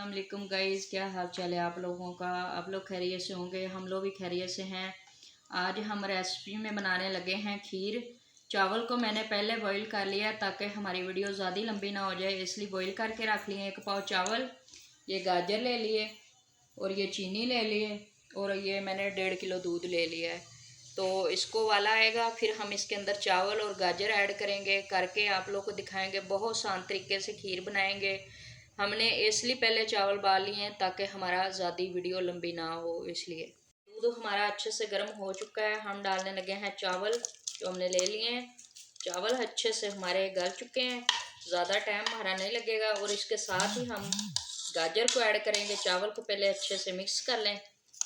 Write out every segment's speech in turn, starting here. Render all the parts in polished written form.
अस्सलाम वालेकुम गाइस, क्या हाल चाल है आप लोगों का। आप लोग खैरियत से होंगे, हम लोग भी खैरियत से हैं। आज हम रेसिपी में बनाने लगे हैं खीर। चावल को मैंने पहले बॉईल कर लिया ताकि हमारी वीडियो ज़्यादा लंबी ना हो जाए, इसलिए बॉईल करके रख लिए। 1 पाव चावल, ये गाजर ले लिए और ये चीनी ले लिए और ये मैंने 1.5 किलो दूध ले लिया है। तो इसको उबाला आएगा, फिर हम इसके अंदर चावल और गाजर ऐड करेंगे, करके आप लोग को दिखाएंगे। बहुत आसान तरीके से खीर बनाएंगे। हमने इसलिए पहले चावल उबाल लिए हैं ताकि हमारा ज़्यादा वीडियो लंबी ना हो, इसलिए। दूध हमारा अच्छे से गर्म हो चुका है, हम डालने लगे हैं चावल जो हमने ले लिए हैं। चावल अच्छे से हमारे गल चुके हैं, ज़्यादा टाइम हमारा नहीं लगेगा। और इसके साथ ही हम गाजर को ऐड करेंगे। चावल को पहले अच्छे से मिक्स कर लें,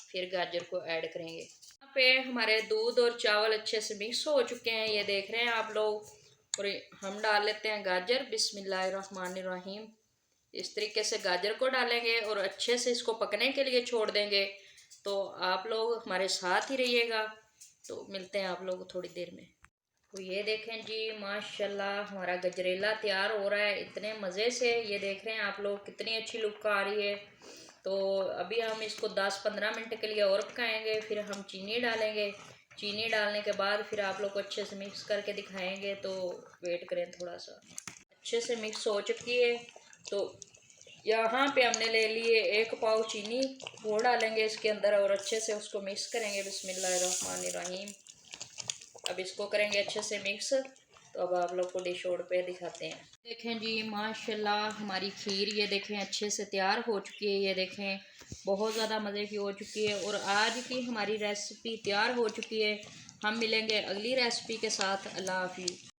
फिर गाजर को ऐड करेंगे। यहाँ पे हमारे दूध और चावल अच्छे से मिक्स हो चुके हैं, ये देख रहे हैं आप लोग। और हम डाल लेते हैं गाजर। बिस्मिल्लाहिर्रहमानिर्रहीम। इस तरीके से गाजर को डालेंगे और अच्छे से इसको पकने के लिए छोड़ देंगे। तो आप लोग हमारे साथ ही रहिएगा। तो मिलते हैं आप लोग थोड़ी देर में। तो ये देखें जी, माशाल्लाह हमारा गजरेला तैयार हो रहा है इतने मज़े से। ये देख रहे हैं आप लोग, कितनी अच्छी लुक आ रही है। तो अभी हम इसको 10-15 मिनट के लिए और पकाएंगे, फिर हम चीनी डालेंगे। चीनी डालने के बाद फिर आप लोग को अच्छे से मिक्स करके दिखाएंगे। तो वेट करें थोड़ा सा। अच्छे से मिक्स हो चुकी है। तो यहाँ पे हमने ले लिए 1 पाव चीनी, वो डालेंगे इसके अंदर और अच्छे से उसको मिक्स करेंगे। बिस्मिल्लाहिर्रहमानिर्रहीम। अब इसको करेंगे अच्छे से मिक्स। तो अब आप लोग को डिश और पे दिखाते हैं। देखें जी, माशाल्लाह हमारी खीर ये देखें अच्छे से तैयार हो चुकी है। ये देखें बहुत ज़्यादा मज़े की हो चुकी है और आज की हमारी रेसिपी तैयार हो चुकी है। हम मिलेंगे अगली रेसिपी के साथ। अल्लाह हाफिज़।